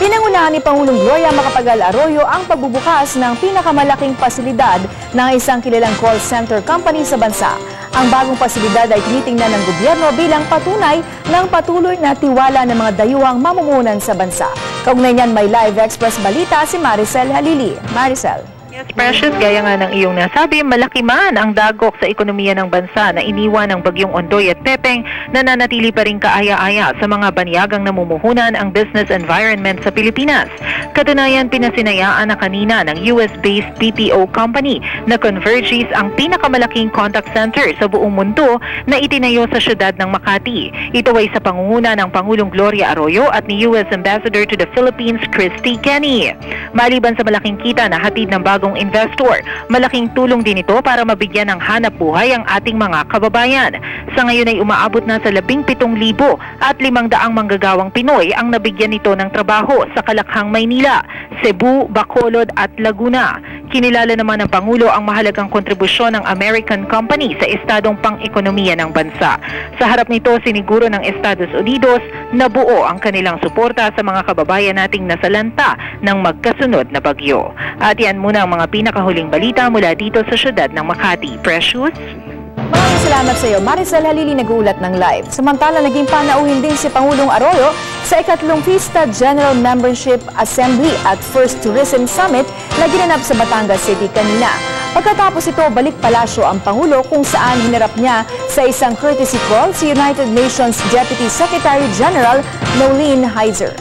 Pinangunahan ni Pangulong Gloria Macapagal-Arroyo ang pagbubukas ng pinakamalaking pasilidad ng isang kilalang call center company sa bansa. Ang bagong pasilidad ay tinitingnan ng gobyerno bilang patunay ng patuloy na tiwala ng mga dayuhang mamumuhunan sa bansa. Kaugnay niyan may live express balita si Maricel Halili. Maricel. Yes, Precious, gaya nga ng iyong nasabi, malaki man ang dagok sa ekonomiya ng bansa na iniwan ng bagyong Ondoy at Pepeng, nananatili pa rin kaaya-aya sa mga banyagang namumuhunan ang business environment sa Pilipinas. Katunayan, pinasinayaan na kanina ng US-based BPO company na Convergys ang pinakamalaking contact center sa buong mundo na itinayo sa syudad ng Makati. Ito ay sa pangunguna ng Pangulong Gloria Arroyo at ni US Ambassador to the Philippines, Christy Kenny. Maliban sa malaking kita na hatid ng bagong investor, malaking tulong din ito para mabigyan ng hanap buhay ang ating mga kababayan. Sa ngayon ay umaabot na sa 17,500 manggagawang Pinoy ang nabigyan nito ng trabaho sa Kalakhang, Maynila, Cebu, Bacolod at Laguna. Kinilala naman ng Pangulo ang mahalagang kontribusyon ng American company sa estadong pang-ekonomiya ng bansa. Sa harap nito, siniguro ng Estados Unidos na buo ang kanilang suporta sa mga kababayan nating nasalanta ng magkasunod na bagyo. At yan muna ang mga pinakahuling balita mula dito sa syudad ng Makati. Precious? Maraming salamat sa iyo, Maricel Halili, nag-uulat ng live. Samantala, naging panauhin din si Pangulong Arroyo sa ikatlong Vista General Membership Assembly at First Tourism Summit na ginanap sa Batangas City kanina. Pagkatapos ito, balik palasyo ang Pangulo kung saan hinarap niya sa isang courtesy call si United Nations Deputy Secretary General Noeleen Heyzer.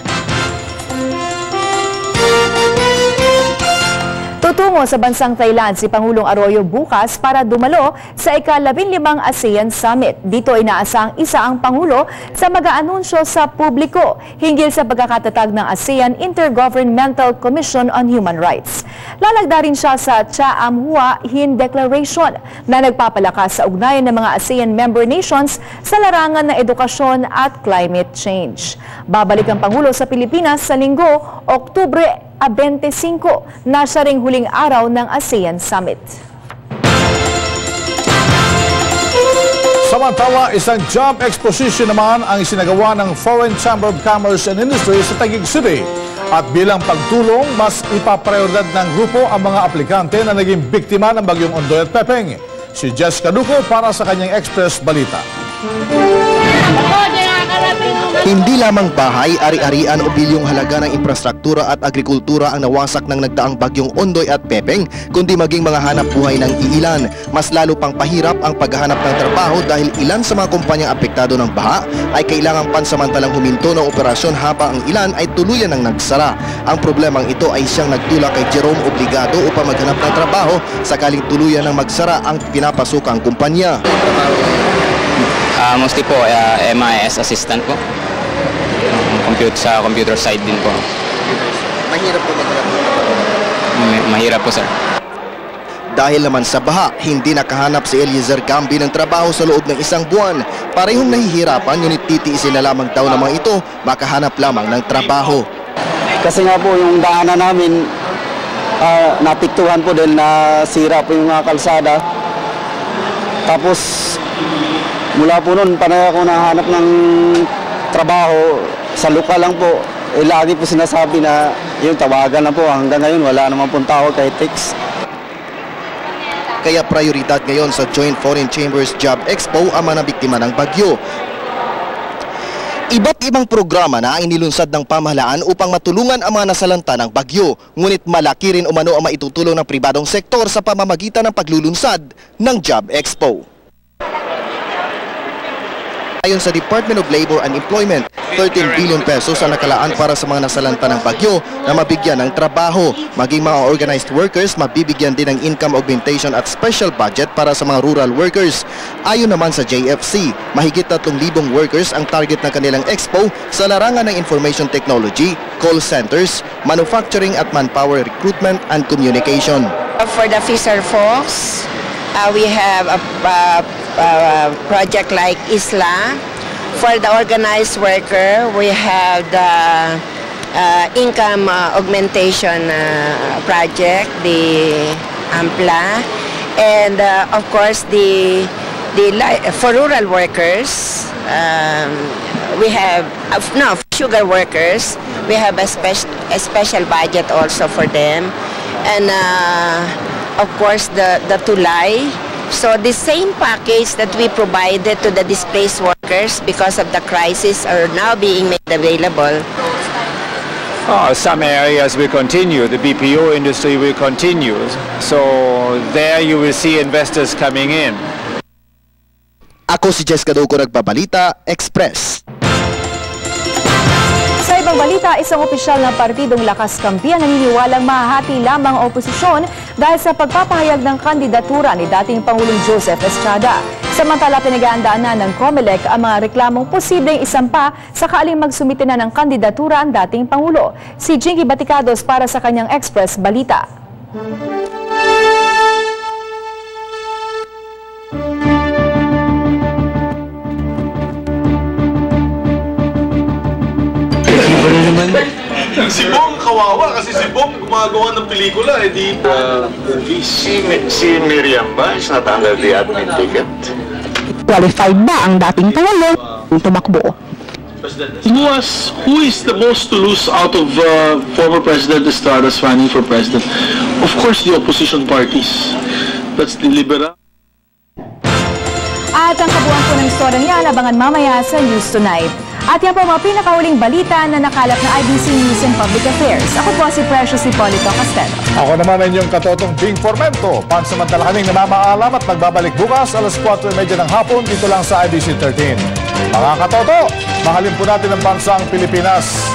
Tutungo sa bansang Thailand si Pangulong Arroyo bukas para dumalo sa ika-15 ASEAN Summit. Dito inaasang isa ang Pangulo sa mag-aanunsyo sa publiko hinggil sa pagkakatatag ng ASEAN Intergovernmental Commission on Human Rights. Lalagda rin siya sa Cha Am Hua Hin Declaration na nagpapalakas sa ugnayan ng mga ASEAN member nations sa larangan ng edukasyon at climate change. Babalik ang Pangulo sa Pilipinas sa Linggo, Oktubre 25, na siya ring huling araw ng ASEAN Summit. Samantala, isang job exposition naman ang isinagawa ng Foreign Chamber of Commerce and Industry sa Taguig City. At bilang pagtulong, mas ipaprioridad ng grupo ang mga aplikante na naging biktima ng bagyong Ondoy at Pepeng. Si Jessica Duco para sa kanyang Express Balita. Hindi lamang bahay, ari-arian o bilyong halaga ng infrastruktura at agrikultura ang nawasak ng nagdaang bagyong Ondoy at Pepeng, kundi maging mga hanap buhay ng iilan. Mas lalo pang pahirap ang paghahanap ng trabaho dahil ilan sa mga kumpanyang apektado ng baha ay kailangang pansamantalang huminto ng operasyon habang ang ilan ay tuluyan ng nagsara. Ang problemang ito ay siyang nagtulak kay Jerome Obligado upang maghanap ng trabaho sakaling tuluyan ng magsara ang pinapasukang kumpanya. Mostly po, MIS assistant po. Sa computer side din po. Mahirap po maghanap. Mahirap po, sir. Dahil naman sa baha, hindi nakahanap si Eliezer Gambi ng trabaho sa loob ng isang buwan. Parehong nahihirapan, ngunit titiisin na lamang daw ng mga ito makahanap lamang ng trabaho. Kasi nga po yung daanan namin, napiktuhan po dahil nasira po yung mga kalsada. Tapos mula po noon, panay ako nahanap ng trabaho sa lokal lang po. Lagi po sinasabi na yung tawagan lang po. Hanggang ngayon, wala naman pong tawag kahit text. Kaya prioridad ngayon sa Joint Foreign Chambers Job Expo ang mga biktima ng bagyo. Iba't ibang programa na ang inilunsad ng pamahalaan upang matulungan ang mga nasalanta ng bagyo. Ngunit malaki rin umano ang maitutulong ng pribadong sektor sa pamamagitan ng paglulunsad ng Job Expo. Ayon sa Department of Labor and Employment, 13 billion pesos ang nakalaan para sa mga nasalanta ng bagyo na mabigyan ng trabaho. Maging mga organized workers, mabibigyan din ng income augmentation at special budget para sa mga rural workers. Ayon naman sa JFC, mahigit 3,000 workers ang target ng kanilang expo sa larangan ng information technology, call centers, manufacturing at manpower recruitment and communication. For the Fisher folks, we have a project like ISLA. For the organized worker, we have the income augmentation project, the AMPLA, and of course for rural workers, we have, no, sugar workers, we have a special budget also for them. And of course, the tulay. So the same package that we provided to the displaced workers because of the crisis are now being made available. Some areas will continue. The BPO industry will continue. So there you will see investors coming in. Ako si Jessica Dugo, nagbabalita, Express. Sa ibang balita, isang opisyal ng Partidong Lakas Kampihan naniniwalang mahahati lamang ang oposisyon dahil sa pagpapahayag ng kandidatura ni dating Pangulong Joseph Estrada. Samantala, pinag-aandaan na ng COMELEC ang mga reklamong posibleng isampa sakaling magsumite na ng kandidatura ang dating Pangulo. Si Jinky Baticados para sa kanyang Express Balita. Si Bong kawawa kasi si Bong gumagawa ng pelikula, di Si Miriam ba is not under the admin ticket? Qualified ba ang dating Pangulo tumakbo? Who is the most to lose out of former President Estrada's running for president? Of course, the opposition parties. That's the Liberal. At ang kabuuan po ng istorya niya, abangan mamaya sa News Tonight. At yan po mga pinakahuling balita na nakalap na IBC News and Public Affairs. Ako po si Precious Hipolito Castelo. Ako naman ang inyong katotong Bing Formento. Pansamantala kaming namamaalam at magbabalik bukas alas 4:30 ng hapon dito lang sa IBC 13. Mga katoto, mahalin po natin ang bansang Pilipinas.